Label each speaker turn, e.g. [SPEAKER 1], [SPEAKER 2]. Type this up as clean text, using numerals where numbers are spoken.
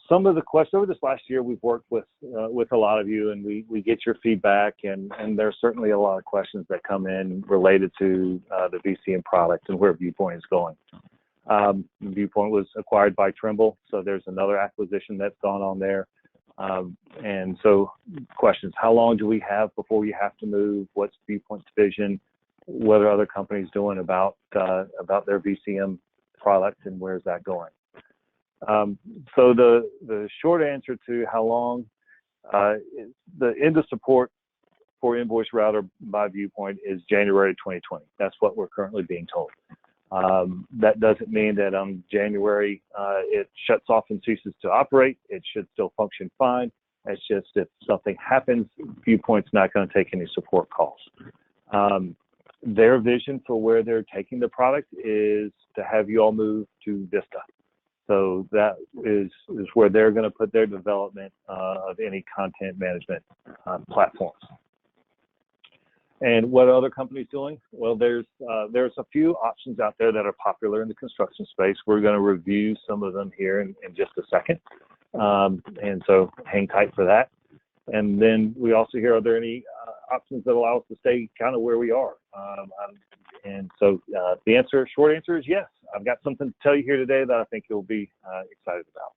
[SPEAKER 1] some of the questions over this last year, we've worked with a lot of you, and we get your feedback, and there's certainly a lot of questions that come in related to the VCM product and where Viewpoint is going. Viewpoint was acquired by Trimble, so there's another acquisition that's gone on there. And so questions, how long do we have before you have to move? What's Viewpoint's vision? What are other companies doing about their VCM product, and where's that going? So the short answer to how long, the end of support for Invoice Router by Viewpoint is January 2020. That's what we're currently being told. That doesn't mean that on January it shuts off and ceases to operate. It should still function fine. It's just if something happens, Viewpoint's not going to take any support calls. Their vision for where they're taking the product is to have you all move to Vista. So that is where they're going to put their development of any content management platforms. And what are other companies doing? Well, there's a few options out there that are popular in the construction space. We're going to review some of them here in just a second. And so hang tight for that. And then we also hear, are there any options that allow us to stay kind of where we are? And so the short answer is yes. I've got something to tell you here today that I think you'll be excited about.